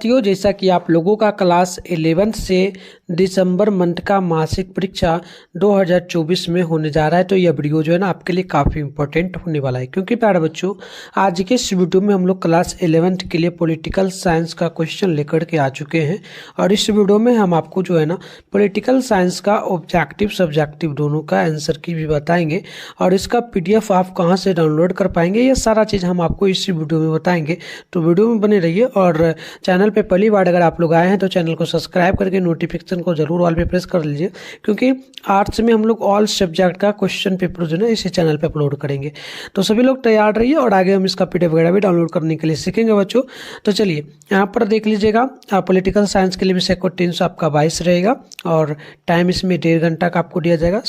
साथियों, जैसा कि आप लोगों का क्लास 11 से दिसंबर मंथ का मासिक परीक्षा 2024 में होने जा रहा है, तो यह वीडियो जो है ना आपके लिए काफ़ी इंपॉर्टेंट होने वाला है। क्योंकि प्यारे बच्चों, आज के इस वीडियो में हम लोग क्लास 11 के लिए पॉलिटिकल साइंस का क्वेश्चन लेकर के आ चुके हैं। और इस वीडियो में हम आपको जो है ना पॉलिटिकल साइंस का ऑब्जेक्टिव सब्जेक्टिव दोनों का आंसर की भी बताएंगे और इसका PDF आप कहाँ से डाउनलोड कर पाएंगे, ये सारा चीज़ हम आपको इसी वीडियो में बताएंगे। तो वीडियो में बने रहिए और चैनल पे पहली बार अगर आप लोग आए हैं तो चैनल को सब्सक्राइब करके नोटिफिकेशन को जरूर ऑल पे प्रेस कर लीजिए, क्योंकि आर्ट्स में हम लोग ऑल सब्जेक्ट का क्वेश्चन पेपर जो है इसी चैनल पे अपलोड करेंगे। तो सभी लोग तैयार रहिए और आगे हम इसका PDF वगैरह भी डाउनलोड करने के लिए सीखेंगे बच्चों। तो चलिए यहाँ पर देख लीजिएगा, पॉलिटिकल साइंस के लिए विषय को 300 आपका 22 रहेगा और टाइम इसमें 1.5 घंटा का आपको दिया जाएगा।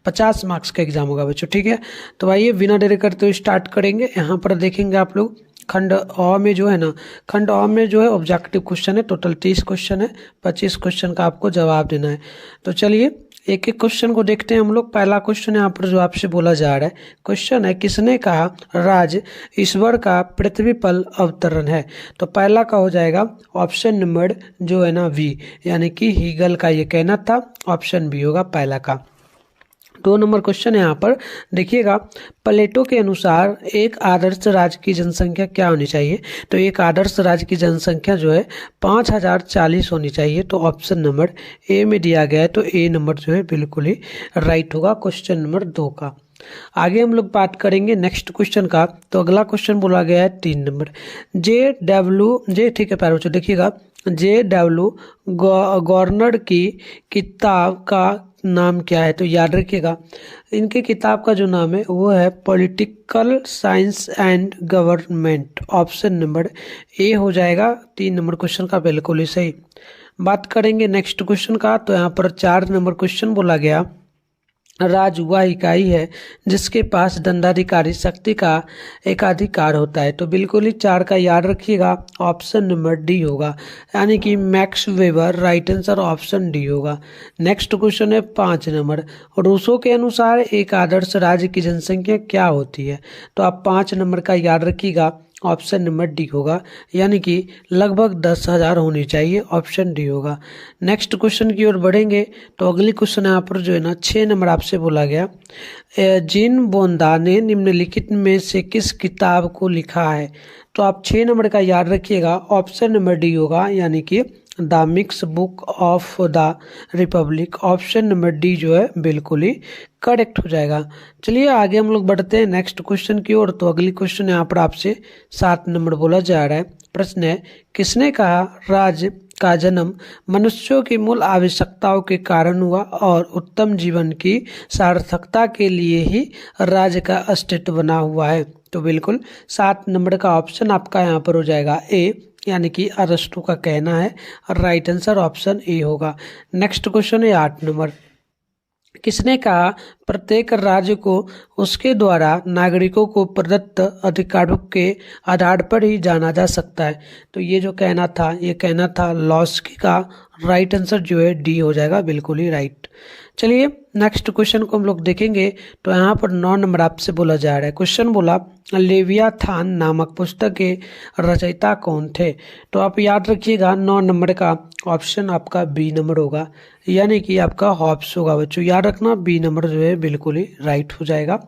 50 मार्क्स का एग्जाम होगा बच्चों, ठीक है। तो आइए बिना देरी करते हुए स्टार्ट करेंगे। यहाँ पर देखेंगे आप लोग खंड अ में जो है ना, खंड अ में जो है ऑब्जेक्टिव क्वेश्चन है। टोटल 30 क्वेश्चन है, 25 क्वेश्चन का आपको जवाब देना है। तो चलिए एक एक क्वेश्चन को देखते हैं हम लोग। पहला क्वेश्चन यहाँ पर जो आपसे बोला जा रहा है, क्वेश्चन है किसने कहा राज ईश्वर का पृथ्वी पर अवतरण है। तो पहला का हो जाएगा ऑप्शन नंबर जो है ना बी, यानी कि हीगल का ये कहना था। ऑप्शन बी होगा पहला का। 2 नंबर क्वेश्चन है यहाँ पर देखिएगा, प्लेटो के अनुसार एक आदर्श राज्य की जनसंख्या क्या होनी चाहिए। तो एक आदर्श राज्य की जनसंख्या जो है 5040 होनी चाहिए। तो ऑप्शन नंबर ए में दिया गया है, तो ए नंबर जो है बिल्कुल ही राइट होगा क्वेश्चन नंबर 2 का। आगे हम लोग बात करेंगे नेक्स्ट क्वेश्चन का। तो अगला क्वेश्चन बोला गया है 3 नंबर जे ठीक है प्यारे बच्चों, देखिएगा JW गवर्नर की किताब का नाम क्या है। तो याद रखिएगा इनके किताब का जो नाम है वो है political science and government. Option number A हो जाएगा 3 नंबर क्वेश्चन का बिल्कुल ही सही। बात करेंगे नेक्स्ट क्वेश्चन का। तो यहाँ पर 4 नंबर क्वेश्चन बोला गया, राज वह इकाई है जिसके पास दंडाधिकारी शक्ति का एकाधिकार होता है। तो बिल्कुल ही 4 का याद रखिएगा, ऑप्शन नंबर डी होगा, यानी कि max weber. Right answer option D होगा। नेक्स्ट क्वेश्चन है 5 नंबर, रूसो के अनुसार एक आदर्श राज्य की जनसंख्या क्या होती है। तो आप 5 नंबर का याद रखिएगा, ऑप्शन नंबर डी होगा, यानी कि लगभग 10,000 होनी चाहिए। ऑप्शन डी होगा। नेक्स्ट क्वेश्चन की ओर बढ़ेंगे। तो अगली क्वेश्चन यहाँ पर जो है ना 6 नंबर आपसे बोला गया, जीन बोंदा ने निम्नलिखित में से किस किताब को लिखा है। तो आप 6 नंबर का याद रखिएगा, ऑप्शन नंबर डी होगा, यानी कि the mix book of the Republic. Option number D जो है बिल्कुल ही करेक्ट हो जाएगा। चलिए आगे हम लोग बढ़ते हैं नेक्स्ट क्वेश्चन की ओर। तो अगली क्वेश्चन यहाँ पर आपसे 7 नंबर बोला जा रहा है। प्रश्न है, किसने कहा राज्य का जन्म मनुष्यों की मूल आवश्यकताओं के कारण हुआ और उत्तम जीवन की सार्थकता के लिए ही राज्य का अस्तित्व बना हुआ है। तो बिल्कुल 7 नंबर का ऑप्शन आपका यहाँ पर हो जाएगा ए, यानी कि अरस्तु का कहना है। राइट आंसर ऑप्शन ए होगा। नेक्स्ट क्वेश्चन है 8 नंबर, किसने कहा प्रत्येक राज्य को उसके द्वारा नागरिकों को प्रदत्त अधिकारों के आधार पर ही जाना जा सकता है। तो ये जो कहना था, ये कहना था लॉस्की का। राइट आंसर जो है डी हो जाएगा, बिल्कुल ही राइट। चलिए नेक्स्ट क्वेश्चन को हम लोग देखेंगे। तो यहाँ पर 9 नंबर आपसे बोला जा रहा है। क्वेश्चन बोला, लेवियाथान नामक पुस्तक के रचयिता कौन थे। तो आप याद रखिएगा 9 नंबर का ऑप्शन आपका बी नंबर होगा, यानी कि आपका हॉब्स होगा बच्चों। याद रखना बी नंबर जो है बिल्कुल ही राइट हो जाएगा।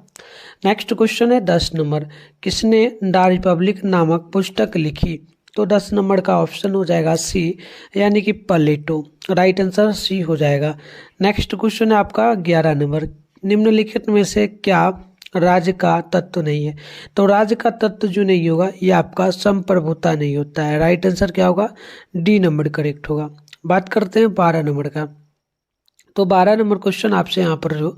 नेक्स्ट क्वेश्चन है 10 नंबर, किसने द रिपब्लिक नामक पुस्तक लिखी। तो 10 नंबर का ऑप्शन हो जाएगा सी, यानी कि प्लेटो। राइट आंसर सी हो जाएगा। नेक्स्ट क्वेश्चन है आपका 11 नंबर, निम्नलिखित में से क्या राज्य का तत्व नहीं है। तो राज्य का तत्व जो नहीं होगा ये आपका संप्रभुता नहीं होता है। राइट आंसर क्या होगा, डी नंबर करेक्ट होगा। बात करते हैं 12 नंबर का। तो 12 नंबर क्वेश्चन आपसे यहाँ पर जो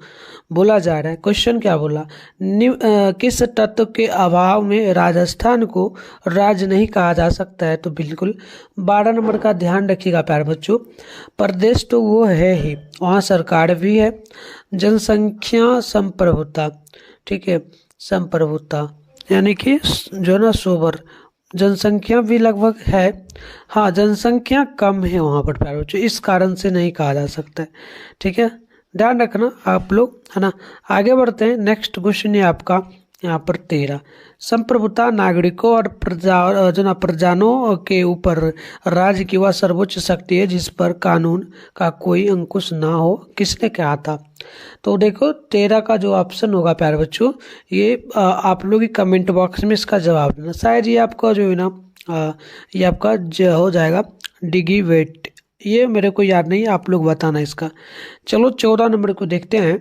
बोला जा रहा है, क्वेश्चन क्या बोला, किस तत्व के अभाव में राजस्थान को राज्य नहीं कहा जा सकता है। तो बिल्कुल 12 नंबर का ध्यान रखिएगा प्यारे बच्चों, प्रदेश तो वो है ही, वहाँ सरकार भी है, जनसंख्या संप्रभुता, ठीक है, संप्रभुता यानी कि जो ना सोबर, जनसंख्या भी लगभग है। हाँ, जनसंख्या कम है वहाँ पर प्यारे बच्चों, इस कारण से नहीं कहा जा सकता है, ठीक है, ध्यान रखना आप लोग, है ना। आगे बढ़ते हैं। नेक्स्ट क्वेश्चन है आपका यहाँ पर 13। संप्रभुता नागरिकों और प्रजानों के ऊपर राज्य की वह सर्वोच्च शक्ति है जिस पर कानून का कोई अंकुश ना हो। किसने कहा था? तो देखो 13 का जो ऑप्शन होगा प्यारे बच्चों, ये आप लोग ही कमेंट बॉक्स में इसका जवाब देना। शायद ये आपका जो है ना ये आपका हो जाएगा डिगी वेट, ये मेरे को याद नहीं, आप लोग बताना इसका। चलो 14 नंबर को देखते हैं।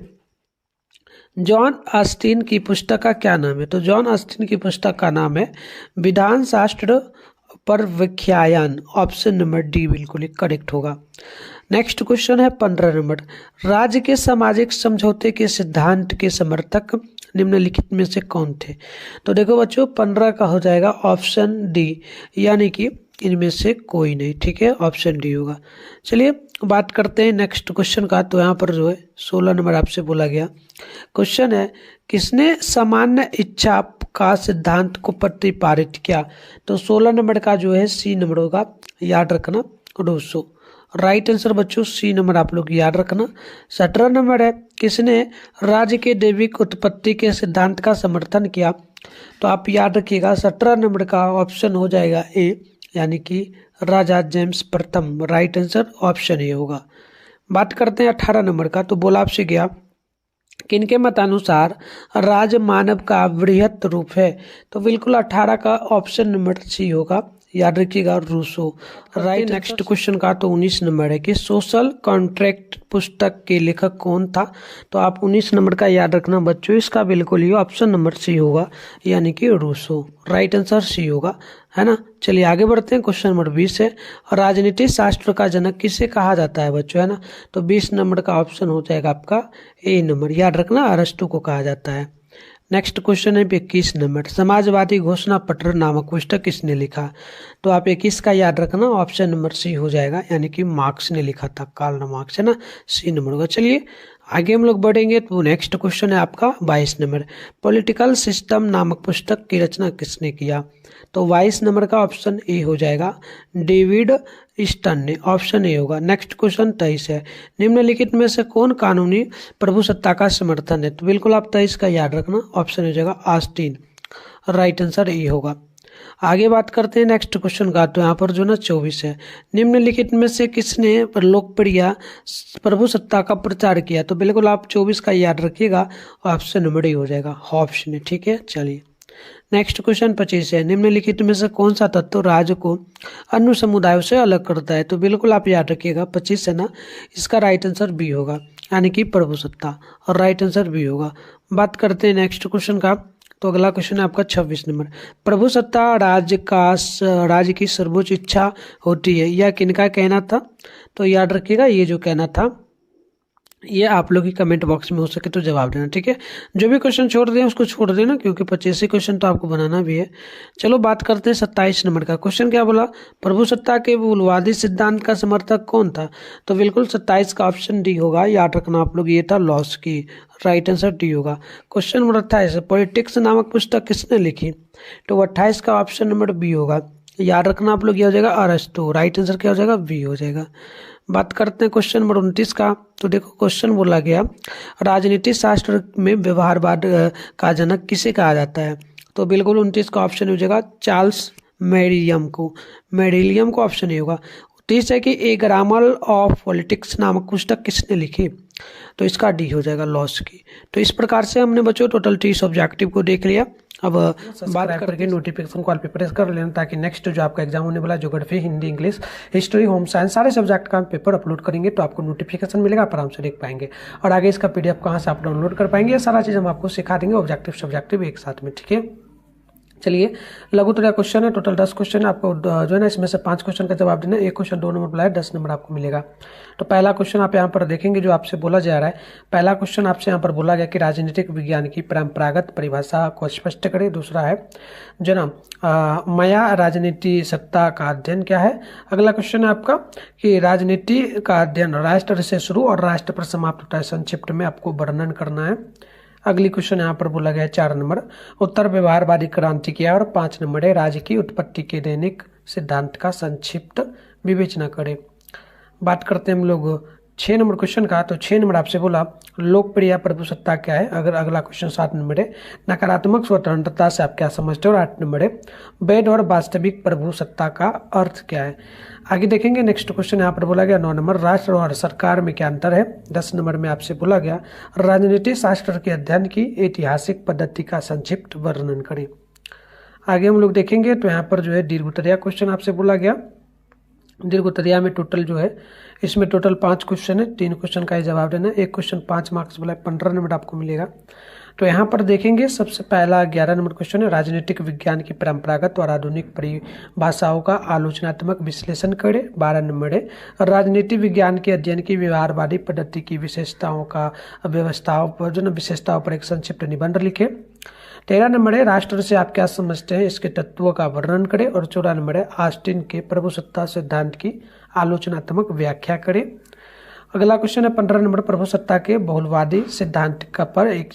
जॉन ऑस्टिन की पुस्तक का क्या नाम है? तो जॉन ऑस्टिन की पुस्तक का नाम है विधान शास्त्र पर व्याख्यान। ऑप्शन नंबर डी बिल्कुल करेक्ट होगा। नेक्स्ट क्वेश्चन है 15 नंबर। राज्य के सामाजिक समझौते के सिद्धांत के समर्थक निम्नलिखित में से कौन थे? तो देखो बच्चों 15 का हो जाएगा ऑप्शन डी, यानी कि इनमें से कोई नहीं। ठीक है, ऑप्शन डी होगा। चलिए बात करते हैं नेक्स्ट क्वेश्चन का। तो यहाँ पर जो है 16 नंबर आपसे बोला गया क्वेश्चन है, किसने सामान्य इच्छा का सिद्धांत को प्रतिपादित किया? तो 16 नंबर का जो है सी नंबर होगा, याद रखना, रूसो। राइट आंसर बच्चों सी नंबर आप लोग याद रखना। 17 नंबर है, किसने राज्य के दैविक उत्पत्ति के सिद्धांत का समर्थन किया? तो आप याद रखिएगा 17 नंबर का ऑप्शन हो जाएगा ए, यानी कि राजा जेम्स प्रथम। राइट आंसर ऑप्शन ए होगा। बात करते हैं 18 नंबर का। तो बोला आपसे गया किनके मतानुसार राज मानव का वृहत रूप है? तो बिल्कुल 18 का ऑप्शन नंबर सी होगा, याद रखिएगा, रूसो। राइट। नेक्स्ट क्वेश्चन का तो 19 नंबर है कि सोशल कॉन्ट्रैक्ट पुस्तक के लेखक कौन था? तो आप 19 नंबर का याद रखना बच्चों, इसका बिल्कुल ही ऑप्शन नंबर सी होगा, यानी कि रूसो। राइट आंसर सी होगा, है ना। चलिए आगे बढ़ते हैं। क्वेश्चन नंबर 20 है, राजनीति शास्त्र का जनक किसे कहा जाता है बच्चों, है ना। तो 20 नंबर का ऑप्शन हो जाएगा आपका ए नंबर, याद रखना, अरस्तु को कहा जाता है। नेक्स्ट क्वेश्चन है 21 नंबर, समाजवादी घोषणा पत्र नामक पुस्तक किसने लिखा? तो आप 21 का याद रखना, ऑप्शन नंबर सी हो जाएगा, यानी कि मार्क्स ने लिखा था, कार्ल मार्क्स, है ना, सी नंबर होगा। चलिए आगे हम लोग बढ़ेंगे। तो नेक्स्ट क्वेश्चन है आपका 22 नंबर, पॉलिटिकल सिस्टम नामक पुस्तक की रचना किसने किया? तो 22 नंबर का ऑप्शन ए हो जाएगा, डेविड स्टन ने, ऑप्शन ए होगा। नेक्स्ट क्वेश्चन 23 है, निम्नलिखित में से कौन कानूनी प्रभुसत्ता का समर्थन है? तो बिल्कुल आप 23 का याद रखना, ऑप्शन हो जाएगा ऑस्टिन। राइट आंसर ए होगा। आगे बात करते हैं नेक्स्ट क्वेश्चन का। तो यहाँ पर जो ना 24 है, निम्नलिखित में से किसने लोकप्रिय प्रभुसत्ता का प्रचार किया? तो बिल्कुल आप 24 का याद रखिएगा, ऑप्शन नंबर डी हो जाएगा, ऑप्शन है। ठीक है, चलिए नेक्स्ट क्वेश्चन 25 है, निम्नलिखित में से कौन सा तत्व राज्य को अन्य समुदायों से अलग करता है? तो बिल्कुल आप याद रखिएगा 25 है ना, इसका राइट आंसर बी होगा, यानी कि प्रभुसत्ता, और राइट आंसर बी होगा। बात करते हैं नेक्स्ट क्वेश्चन का। तो अगला क्वेश्चन है आपका 26 नंबर, प्रभुसत्ता राज्य की सर्वोच्च इच्छा होती है, यह किनका कहना था? तो याद रखिएगा ये जो कहना था ये आप लोग ही कमेंट बॉक्स में हो सके तो जवाब देना। ठीक है, जो भी क्वेश्चन छोड़ दें उसको छोड़ देना, क्योंकि 25 क्वेश्चन तो आपको बनाना भी है। चलो बात करते हैं 27 नंबर का। क्वेश्चन क्या बोला, प्रभुसत्ता के मूलवादी सिद्धांत का समर्थक कौन था? तो बिल्कुल 27 का ऑप्शन डी होगा, याद रखना आप लोग, ये था लॉस्की। राइट आंसर डी होगा। क्वेश्चन नंबर 28, पॉलिटिक्स नामक पुस्तक किसने लिखी? तो 28 का ऑप्शन नंबर बी होगा, याद रखना आप लोग, ये हो जाएगा अरस्तु। राइट आंसर क्या हो जाएगा, बी हो जाएगा। बात करते हैं क्वेश्चन नंबर 29 का। तो देखो क्वेश्चन बोला गया, राजनीति शास्त्र में व्यवहारवाद का जनक किसे कहा जाता है? तो बिल्कुल 29 का ऑप्शन हो जाएगा चार्ल्स मेरिलियम को ऑप्शन ए होगा। 30 है कि ए ग्रामर ऑफ पॉलिटिक्स नामक पुस्तक किसने लिखी? तो इसका डी हो जाएगा लॉस्की। तो इस प्रकार से हमने बच्चों टोटल 30 ऑब्जेक्टिव को देख लिया। अब बात करके नोटिफिकेशन कॉल पे प्रेस कर लेना, ताकि नेक्स्ट जो आपका एग्जाम होने वाला है, geography, Hindi, English, history, home science, सारे सब्जेक्ट का पेपर अपलोड करेंगे तो आपको नोटिफिकेशन मिलेगा, आप आराम से देख पाएंगे। और आगे इसका पीडीएफ कहाँ से आप डाउनलोड कर पाएंगे, ये सारा चीज़ हम आपको सिखा देंगे, ऑब्जेक्टिव सब्जेक्टिव एक साथ में। ठीक है, चलिए लघुत्तरीय क्वेश्चन है, टोटल 10 क्वेश्चन है, आपको जो है ना इसमें से 5 क्वेश्चन का जवाब देना है। एक क्वेश्चन 2 नंबर बोला है, 10 नंबर आपको मिलेगा। तो पहला क्वेश्चन आप यहाँ पर देखेंगे जो आपसे बोला जा रहा है। पहला क्वेश्चन आपसे यहाँ पर बोला गया कि राजनीतिक विज्ञान की परंपरागत परिभाषा को स्पष्ट करें। दूसरा है जो ना माया राजनीति सत्ता का अध्ययन क्या है। अगला क्वेश्चन है आपका कि राजनीति का अध्ययन राष्ट्र से शुरू और राष्ट्र पर समाप्त होता है, संक्षिप्त में आपको वर्णन करना है। अगली क्वेश्चन यहाँ पर बोला गया है 4 नंबर, उत्तर व्यवहारवादी क्रांति क्या है। और 5 नंबर है राज्य की उत्पत्ति के दैनिक सिद्धांत का संक्षिप्त विवेचना करें। बात करते हैं हम लोग 6 नंबर क्वेश्चन का। तो 6 नंबर आपसे बोला लोकप्रिय प्रभुसत्ता क्या है। अगर अगला क्वेश्चन 7 नंबर है नकारात्मक स्वतंत्रता से आप क्या समझते हो। और 8 नंबर है वैध और वास्तविक प्रभुसत्ता का अर्थ क्या है। आगे देखेंगे नेक्स्ट क्वेश्चन यहाँ पर बोला गया 9 नंबर राष्ट्र और सरकार में क्या अंतर है। 10 नंबर में आपसे बोला गया राजनीति शास्त्र के अध्ययन की ऐतिहासिक पद्धति का संक्षिप्त वर्णन करें। आगे हम लोग देखेंगे तो यहाँ पर जो है दीर्घ उत्तरीय क्वेश्चन आपसे बोला गया। दीर्घ उत्तरीय में टोटल जो है इसमें टोटल 5 क्वेश्चन है, 3 क्वेश्चन का ही जवाब देना है। एक क्वेश्चन 5 मार्क्स बोला 15 नंबर आपको मिलेगा। तो यहाँ पर देखेंगे सबसे पहला 11 नंबर क्वेश्चन है राजनीतिक विज्ञान की परंपरागत और आधुनिक परिभाषाओं का आलोचनात्मक विश्लेषण करें। 12 नंबर है राजनीति विज्ञान के अध्ययन की व्यवहारवादी पद्धति की विशेषताओं पर एक संक्षिप्त निबंध लिखे। 13 नंबर है राष्ट्र से आप क्या समझते हैं इसके तत्वों का वर्णन करें। और 14 नंबर है ऑस्टिन के प्रभुसत्ता सिद्धांत की आलोचनात्मक व्याख्या करें। अगला क्वेश्चन है 15 नंबर प्रभुसत्ता के बहुलवादी सिद्धांत का पर एक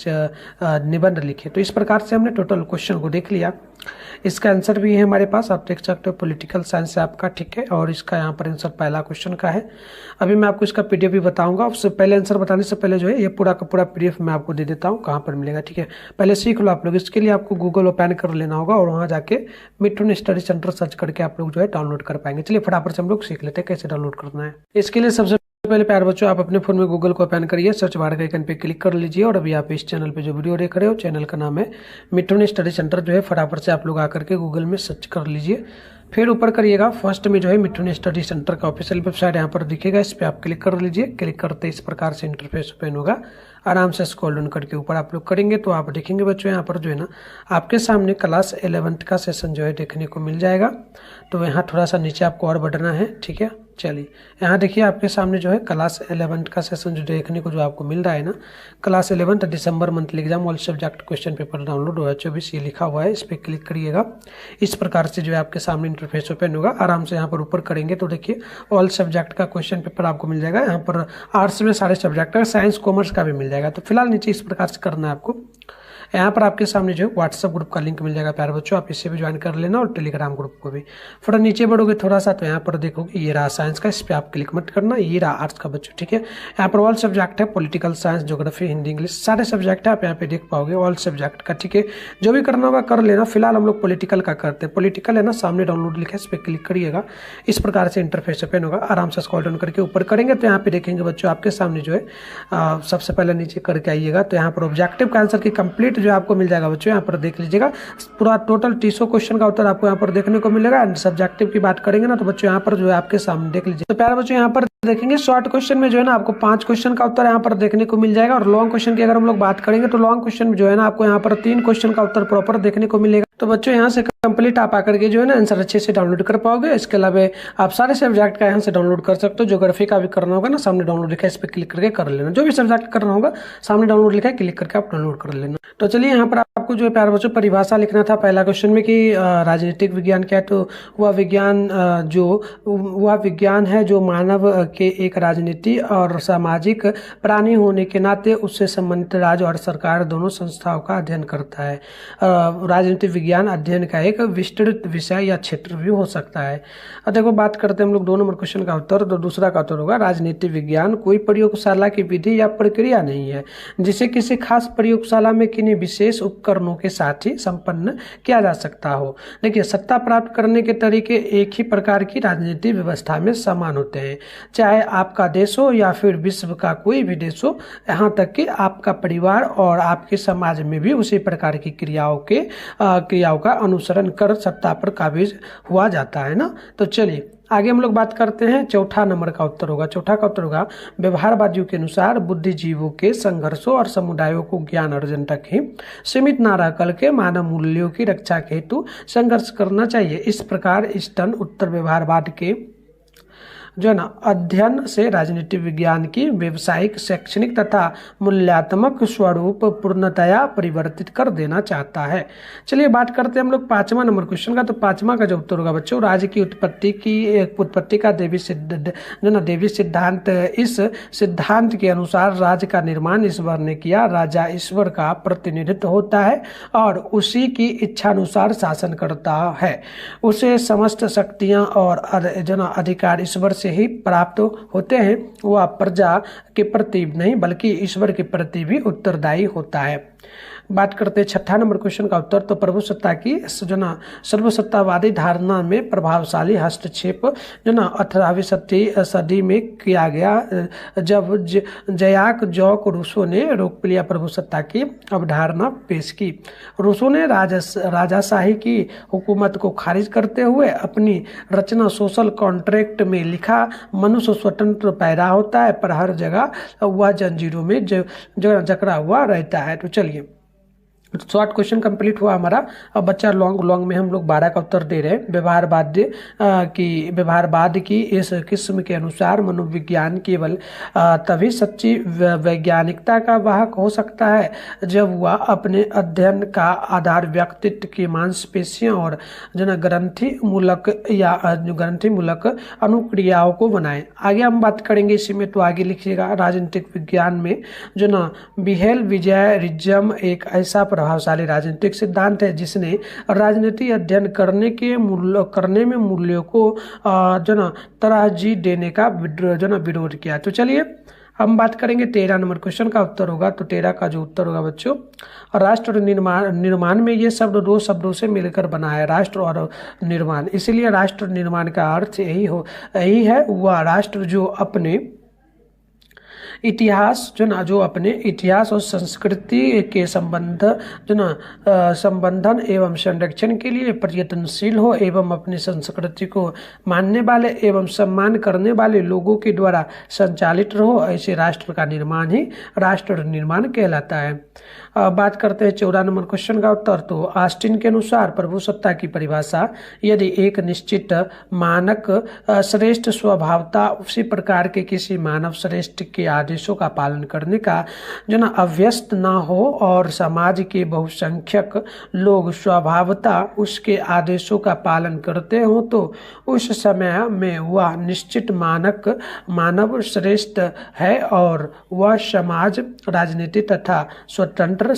निबंध लिखे। तो इस प्रकार से हमने टोटल क्वेश्चन को देख लिया। इसका आंसर भी है हमारे पास, आप देख सकते हो पॉलिटिकल साइंस है आपका, ठीक है। और इसका यहाँ पर आंसर पहला क्वेश्चन का है। अभी मैं आपको इसका पीडीएफ भी बताऊंगा। उससे पहले आंसर बताने से पहले जो है ये पूरा का पूरा पीडीएफ मैं आपको दे देता हूँ कहाँ पर मिलेगा, ठीक है। पहले सीख लो आप लोग। इसके लिए आपको गूगल ओपन कर लेना होगा और वहाँ जाके मिठुन स्टडी सेंटर सर्च करके आप लोग जो है डाउनलोड कर पाएंगे। चलिए फटाफट से हम लोग सीख लेते हैं कैसे डाउनलोड करना है। इसके लिए सबसे पहले प्यार बच्चों आप अपने फोन में गूगल को ओपन करिए, सर्च बार के आइकन पे क्लिक कर लीजिए। और अभी आप इस चैनल पे जो वीडियो देख रहे हो चैनल का नाम है मिठुन स्टडी सेंटर। जो है फटाफट से आप लोग आकर के गूगल में सर्च कर लीजिए। फिर ऊपर करिएगा फर्स्ट में जो है मिठुन स्टडी सेंटर का ऑफिशियल वेबसाइट यहाँ पर दिखेगा, इस पर आप क्लिक कर लीजिए। क्लिक करते इस प्रकार से इंटरफेस ओपन होगा। आराम से स्क्रॉल डाउन करके ऊपर आप लोग करेंगे तो आप देखेंगे बच्चों यहाँ पर जो है ना आपके सामने क्लास 11th का सेशन जो है देखने को मिल जाएगा। तो यहाँ थोड़ा सा नीचे आपको और बढ़ना है, ठीक है। चलिए यहाँ देखिए आपके सामने जो है क्लास 11th का सेशन जो देखने को जो आपको मिल रहा है ना, क्लास 11th दिसंबर monthly exam all subject question paper download 2024 ये लिखा हुआ है, इस पर क्लिक करिएगा। इस प्रकार से जो है आपके सामने इंटरफेस ओपन होगा। आराम से यहाँ पर ऊपर करेंगे तो देखिए ऑल सब्जेक्ट का क्वेश्चन पेपर आपको मिल जाएगा। यहाँ पर आर्ट्स में सारे सब्जेक्ट है, साइंस कॉमर्स का भी मिल जाएगा। तो फिलहाल नीचे इस प्रकार से करना है आपको। यहाँ पर आपके सामने जो है व्हाट्सएप ग्रुप का लिंक मिल जाएगा प्यारे बच्चों, आप इसे भी ज्वाइन कर लेना और टेलीग्राम ग्रुप को भी। थोड़ा नीचे बढ़ोगे थोड़ा सा तो यहाँ पर देखोगे ये रहा साइंस का, इस पर आप क्लिक मत करना। ये रहा आर्ट्स का बच्चों, ठीक है। यहाँ पर ऑल सब्जेक्ट है, political science, geography, Hindi, English सारे सब्जेक्ट है आप यहाँ पे देख पाओगे ऑल सब्जेक्ट का, ठीक है। जो भी करना होगा कर लेना। फिलहाल हम लोग पॉलिटिकल का करते हैं। पॉलिटिकल है ना सामने डाउनलोड लिखा है, इस पर क्लिक करिएगा। इस प्रकार से इंटरफेस ओपन होगा। आराम से स्क्रॉल डाउन करके ऊपर करेंगे तो यहाँ पे देखेंगे बच्चों आपके सामने जो है सबसे पहले नीचे करके आइएगा तो यहाँ पर ऑब्जेक्टिव का आंसर की कंप्लीट जो आपको मिल जाएगा बच्चों। यहाँ पर देख लीजिएगा पूरा टोटल 300 क्वेश्चन का उत्तर आपको यहाँ पर देखने को मिलेगा। एंड सब्जेक्टिव की बात करेंगे ना तो बच्चों यहाँ पर जो है आपके सामने देख लीजिए। तो प्यारे बच्चों यहाँ पर देखेंगे शॉर्ट क्वेश्चन में जो है ना आपको 5 क्वेश्चन का उत्तर यहाँ पर देखने को मिल जाएगा। और लॉन्ग क्वेश्चन की अगर हम लोग बात करेंगे तो लॉन्ग क्वेश्चन में जो है ना आपको यहाँ पर 3 क्वेश्चन का उत्तर प्रॉपर देखने को मिलेगा। तो बच्चों यहाँ से कंप्लीट आप आकर के जो है ना आंसर अच्छे से डाउनलोड कर पाओगे। इसके अलावा आप सारे सब्जेक्ट का यहाँ से डाउनलोड कर सकते हो। ज्योग्राफी का भी करना होगा ना सामने डाउनलोड लिखा है, इस पर क्लिक करके कर लेना। जो भी सब्जेक्ट करना होगा सामने डाउनलोड लिखा है, क्लिक करके आप डाउनलोड कर लेना। तो चलिए यहाँ पर आपको जो है प्यारे बच्चों परिभाषा लिखना था पहला क्वेश्चन में कि राजनीतिक विज्ञान क्या है। तो वह विज्ञान है जो मानव के एक राजनीति और सामाजिक प्राणी होने के नाते उससे संबंधित राज्य और सरकार दोनों संस्थाओं का अध्ययन करता है। राजनीतिक विज्ञान अध्ययन का एक विस्तृत विषय या क्षेत्र भी हो सकता है। अब देखो बात करते हैं हम लोग 2 नंबर क्वेश्चन का उत्तर। तो दूसरा का उत्तर होगा राजनीतिक विज्ञान कोई प्रयोगशाला की विधि या प्रक्रिया नहीं है जिसे किसी खास प्रयोगशाला में किन्हीं विशेष उपकरणों के साथ ही संपन्न किया जा सकता हो। देखिए सत्ता प्राप्त करने के तरीके एक ही प्रकार की राजनीतिक व्यवस्था में समान होते हैं, चाहे आपका देश हो या फिर विश्व का कोई भी देश हो। यहाँ तक कि आपका परिवार और आपके समाज में भी उसी प्रकार की क्रियाओं का अनुसरण कर सत्ता पर काबिज हुआ जाता है ना। तो चलिए आगे हम लोग बात करते हैं। चौथा नंबर का उत्तर होगा। चौथा का उत्तर होगा व्यवहारवादियों के अनुसार बुद्धिजीवों के संघर्षों और समुदायों को ज्ञान अर्जन तक ही सीमित न रह करके मानव मूल्यों की रक्षा के हेतु संघर्ष करना चाहिए। इस प्रकार स्टर्न उत्तर व्यवहारवाद के जो है ना अध्ययन से राजनीतिक विज्ञान की व्यावसायिक, शैक्षणिक तथा मूल्यात्मक स्वरूप पूर्णतया परिवर्तित कर देना चाहता है। चलिए बात करते हैं हम लोग 5वां नंबर क्वेश्चन का। तो 5वां का जो उत्तर होगा बच्चों राज्य की उत्पत्ति का देवी सिद्धांत। इस सिद्धांत के अनुसार राज्य का निर्माण ईश्वर ने किया। राजा ईश्वर का प्रतिनिधित्व होता है और उसी की इच्छानुसार शासन करता है। उसे समस्त शक्तियां और अधिकार ईश्वर से ही प्राप्त होते हैं वह प्रजा के प्रति नहीं बल्कि ईश्वर के प्रति भी उत्तरदायी होता है। बात करते हैं 6 नंबर क्वेश्चन का उत्तर। तो प्रभुसत्ता की जो ना सर्वसत्तावादी धारणा में प्रभावशाली हस्तक्षेप जो ना 18वीं सदी में किया गया, जब जयाक जॉक रूसो ने रोकप्रिय प्रभुसत्ता की अवधारणा पेश की। रूसो ने राजाशाही की हुकूमत को खारिज करते हुए अपनी रचना सोशल कॉन्ट्रैक्ट में लिखा, मनुष्य स्वतंत्र पैदा होता है पर हर जगह वह जंजीरों में जकड़ा हुआ रहता है। तो चलिए शॉर्ट क्वेश्चन कंप्लीट हुआ हमारा। अब बच्चा लॉन्ग में हम लोग 12 का उत्तर दे रहे हैं। व्यवहारवाद की इस किस्म के अनुसार मनोविज्ञान केवल तभी सच्ची वैज्ञानिकता का वाहक हो सकता है जब वह अपने अध्ययन का आधार व्यक्तित्व की मांसपेशियों और ग्रंथि मूलक अनुक्रियाओं को बनाए। आगे हम बात करेंगे इसी में, तो आगे लिखिएगा राजनीतिक विज्ञान में बिहेवियरिज्म एक ऐसा प्रभावशाली राजनीतिक सिद्धांत है जिसने राजनीति अध्ययन करने में मूल्यों को तरजीह देने का विरोध किया। तो चलिए हम बात करेंगे 13 नंबर क्वेश्चन का उत्तर होगा। तो 13 का जो उत्तर होगा बच्चों, राष्ट्र निर्माण में ये शब्द 2 शब्दों से मिलकर बना है, राष्ट्र और निर्माण। इसीलिए राष्ट्र निर्माण का अर्थ यही है, वह राष्ट्र जो अपने इतिहास और संस्कृति के संबंधन एवं संरक्षण के लिए प्रयत्नशील हो एवं अपनी संस्कृति को मानने वाले एवं सम्मान करने वाले लोगों के द्वारा संचालित रहो, ऐसे राष्ट्र का निर्माण ही राष्ट्र निर्माण कहलाता है। बात करते हैं 14 नंबर क्वेश्चन का उत्तर। तो ऑस्टिन के अनुसार प्रभुसत्ता की परिभाषा, यदि एक निश्चित मानक श्रेष्ठ स्वभावता उसी प्रकार के किसी मानव श्रेष्ठ के आदेशों का पालन करने का अभ्यस्त न हो और समाज के बहुसंख्यक लोग स्वभावता उसके आदेशों का पालन करते हो, तो उस समय में वह निश्चित मानव श्रेष्ठ है और वह समाज, राजनीति तथा स्वतंत्र